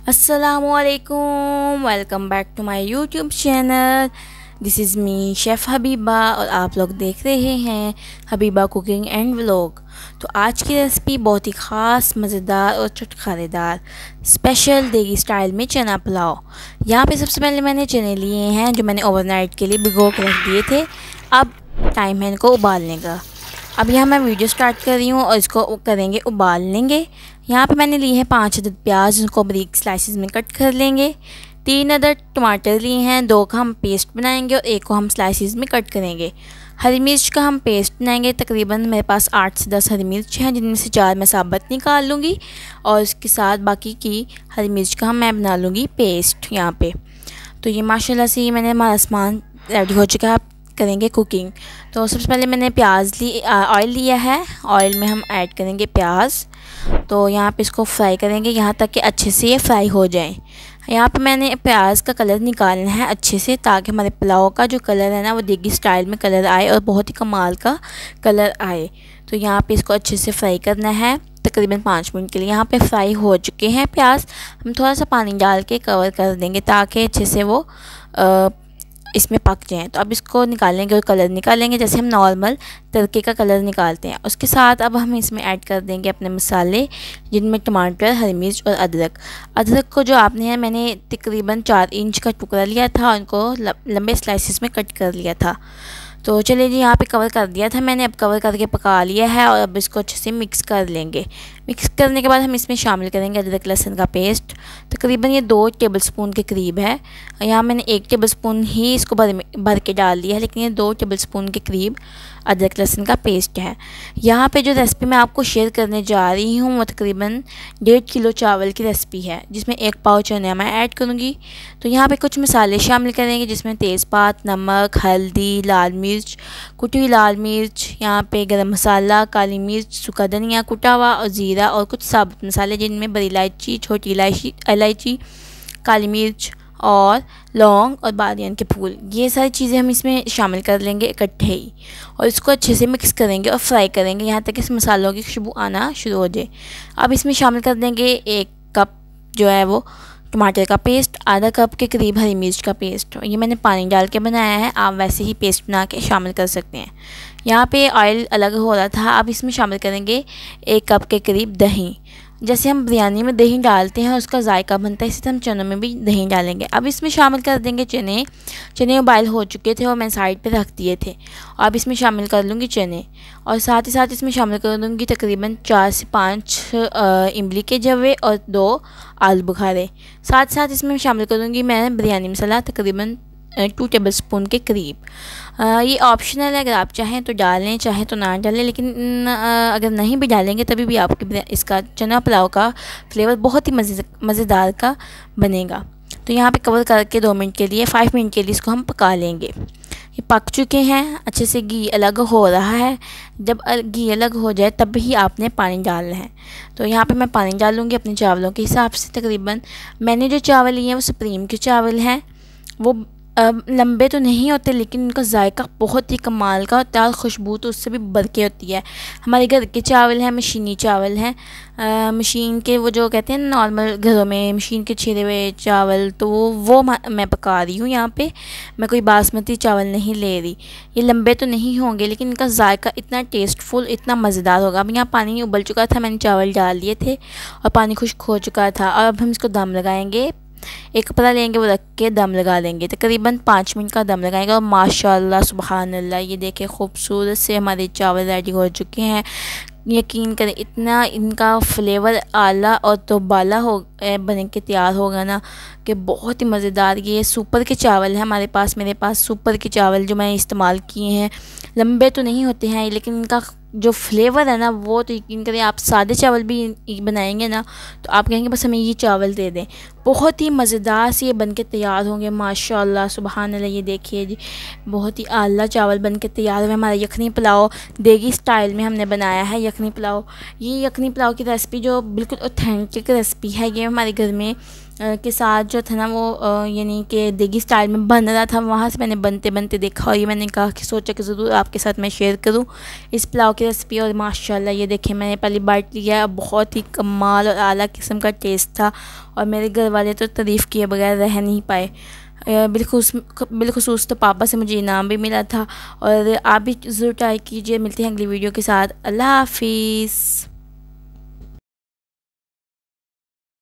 अस्सलामुअलैकुम, welcome back to my YouTube channel. This is me chef Habiba और आप लोग देख रहे हैं हबीबा कुकिंग एंड व्लॉग। तो आज की रेसिपी बहुत ही ख़ास, मज़ेदार और चटखारेदार स्पेशल देगी स्टाइल में चना पुलाव। यहाँ पे सबसे पहले मैंने चने लिए हैं जो मैंने ओवरनाइट के लिए भिगो के रख दिए थे। अब टाइम है इनको उबालने का। अब यहाँ मैं वीडियो स्टार्ट कर रही हूँ और इसको करेंगे उबाल लेंगे। यहाँ पे मैंने लिए हैं 5 अदद प्याज, जिनको बारीक स्लाइसिस में कट कर लेंगे। 3 अदद टमाटर लिए हैं, 2 का हम पेस्ट बनाएंगे और 1 को हम स्लाइसिस में कट करेंगे। हरी मिर्च का हम पेस्ट बनाएंगे। तकरीबन मेरे पास 8 से 10 हरी मिर्च हैं, जिनमें से 4 मैं साबुत निकाल लूँगी और इसके साथ बाकी की हरी मिर्च का मैं बना लूँगी पेस्ट यहाँ पे। तो ये माशाल्लाह से मैंने हमारा सामान रेडी हो चुका है। करेंगे कुकिंग। तो सबसे पहले मैंने ऑयल लिया है। ऑयल में हम ऐड करेंगे प्याज। तो यहाँ पे इसको फ्राई करेंगे यहाँ तक कि अच्छे से ये फ्राई हो जाए। यहाँ पे मैंने प्याज का कलर निकालना है अच्छे से, ताकि हमारे पुलाव का जो कलर है ना वो देगी स्टाइल में कलर आए और बहुत ही कमाल का कलर आए। तो यहाँ पे इसको अच्छे से फ्राई करना है तकरीबन 5 मिनट के लिए। यहाँ पे फ्राई हो चुके हैं प्याज। हम थोड़ा सा पानी डाल के कवर कर देंगे ताकि अच्छे से वो इसमें पक जाएँ। तो अब इसको निकालेंगे और कलर निकालेंगे जैसे हम नॉर्मल तड़के का कलर निकालते हैं। उसके साथ अब हम इसमें ऐड कर देंगे अपने मसाले, जिनमें टमाटर, हरी मिर्च और अदरक को जो आपने है मैंने तकरीबन 4 इंच का टुकड़ा लिया था, उनको लंबे स्लाइसिस में कट कर लिया था। तो चलिए जी, यहाँ पे कवर कर दिया था मैंने, अब कवर करके पका लिया है और अब इसको अच्छे से मिक्स कर लेंगे। मिक्स करने के बाद हम इसमें शामिल करेंगे अदरक लहसुन का पेस्ट। तकरीबन ये 2 टेबलस्पून के करीब है। यहाँ मैंने 1 टेबलस्पून ही इसको भर के डाल दिया है, लेकिन ये 2 टेबलस्पून के करीब अदरक लहसुन का पेस्ट है। यहाँ पे जो रेसिपी मैं आपको शेयर करने जा रही हूँ वो तकरीबन 1.5 किलो चावल की रेसिपी है, जिसमें 1 पाव चना मैं ऐड करूँगी। तो यहाँ पे कुछ मसाले शामिल करेंगे, जिसमें तेज़पात, नमक, हल्दी, लाल मिर्च, कुटी हुई लाल मिर्च, यहाँ पे गरम मसाला, काली मिर्च, सूखा धनिया कुटा हुआ और ज़ीरा और कुछ साबुत मसाले, जिनमें बड़ी इलायची, छोटी इलायची, काली मिर्च और लौंग और बादियान के फूल, ये सारी चीज़ें हम इसमें शामिल कर लेंगे इकट्ठे ही और इसको अच्छे से मिक्स करेंगे और फ्राई करेंगे यहाँ तक इस मसालों की खुशबू आना शुरू हो जाए। अब इसमें शामिल कर देंगे 1 कप जो है वो टमाटर का पेस्ट, आधा कप के करीब हरी मिर्च का पेस्ट। ये मैंने पानी डाल के बनाया है, आप वैसे ही पेस्ट बना के शामिल कर सकते हैं। यहाँ पे ऑयल अलग हो रहा था। अब इसमें शामिल करेंगे 1 कप के करीब दही। जैसे हम बिरयानी में दही डालते हैं उसका जायका बनता है, इसी तरह हम चनों में भी दही डालेंगे। अब इसमें शामिल कर देंगे चने उबाइल हो चुके थे और मैं साइड पे रख दिए थे। अब इसमें शामिल कर लूँगी चने और साथ ही साथ इसमें शामिल कर दूँगी तकरीबन 4 से 5 इमली के जवे और 2 आलू बुखारे। साथ साथ इसमें शामिल करूँगी मैं बिरयानी मसाला तकरीबन 2 टेबलस्पून के करीब। ये ऑप्शनल है, अगर आप चाहें तो डालें, चाहें तो ना डालें, लेकिन अगर नहीं भी डालेंगे तभी भी आपके इसका चना पुलाव का फ्लेवर बहुत ही मज़ेदार का बनेगा। तो यहाँ पे कवर करके 2 मिनट के लिए 5 मिनट के लिए इसको हम पका लेंगे। ये पक चुके हैं, अच्छे से घी अलग हो रहा है। जब घी अलग हो जाए तब ही आपने पानी डालना है। तो यहाँ पे मैं पानी डालूँगी अपने चावलों के हिसाब से। तकरीबन मैंने जो चावल लिए हैं वो सुप्रीम के चावल हैं। वो लंबे तो नहीं होते, लेकिन उनका जायका बहुत ही कमाल का होता है और खुशबू तो उससे भी बढ़ के होती है। हमारे घर के चावल हैं, मशीनी चावल हैं, मशीन के वो जो कहते हैं नॉर्मल घरों में मशीन के छिले हुए चावल, तो वो मैं पका रही हूँ। यहाँ पे मैं कोई बासमती चावल नहीं ले रही। ये लंबे तो नहीं होंगे, लेकिन इनका जायका इतना टेस्टफुल, इतना मज़ेदार होगा। अब यहाँ पानी उबल चुका था, मैंने चावल डाल दिए थे और पानी खुश्क हो चुका था। और अब हम इसको दम लगाएंगे। एक कपड़ा लेंगे, वो रख के दम लगा देंगे। तकरीबन 5 मिनट का दम लगाएंगे और माशाल्लाह सुबहान अल्लाह, ये देखें खूबसूरत से हमारे चावल रेडी हो चुके हैं। यकीन करें इतना इनका फ्लेवर आला और तो बाला हो बन के तैयार होगा ना कि बहुत ही मज़ेदार। ये सुपर के चावल है हमारे पास, मेरे पास सुपर के चावल जो मैं इस्तेमाल किए हैं। लंबे तो नहीं होते हैं, लेकिन इनका जो फ्लेवर है ना वो तो यकीन करें, आप सादे चावल भी बनाएंगे ना तो आप कहेंगे बस हमें ये चावल दे दें। बहुत ही मज़ेदार से ये बन के तैयार होंगे माशाल्लाह सुबहान अल्लाह। ये देखिए जी, बहुत ही आला चावल बन के तैयार हुए। हमारा यखनी पुलाव देगी स्टाइल में हमने बनाया है यखनी पुलाव। ये यखनी पुलाव की रेसिपी जो बिल्कुल ऑथेंटिक रेसिपी है, ये हमारे घर में के साथ जो था ना वो यानी कि देगी स्टाइल में बन रहा था, वहाँ से मैंने बनते बनते देखा और ये मैंने कहा कि सोचा कि ज़रूर आपके साथ मैं शेयर करूँ इस पुलाव की रेसिपी। और माशाल्लाह ये देखें मैंने पहली बाइट लिया है, बहुत ही कमाल और आला किस्म का टेस्ट था और मेरे घर वाले तो तारीफ़ किए बगैर रह नहीं पाए। बिलखुसूस तो पापा से मुझे इनाम भी मिला था। और आप भी ज़रूर ट्राई कीजिए। मिलते हैं अगली वीडियो के साथ। अल्लाह हाफिज़।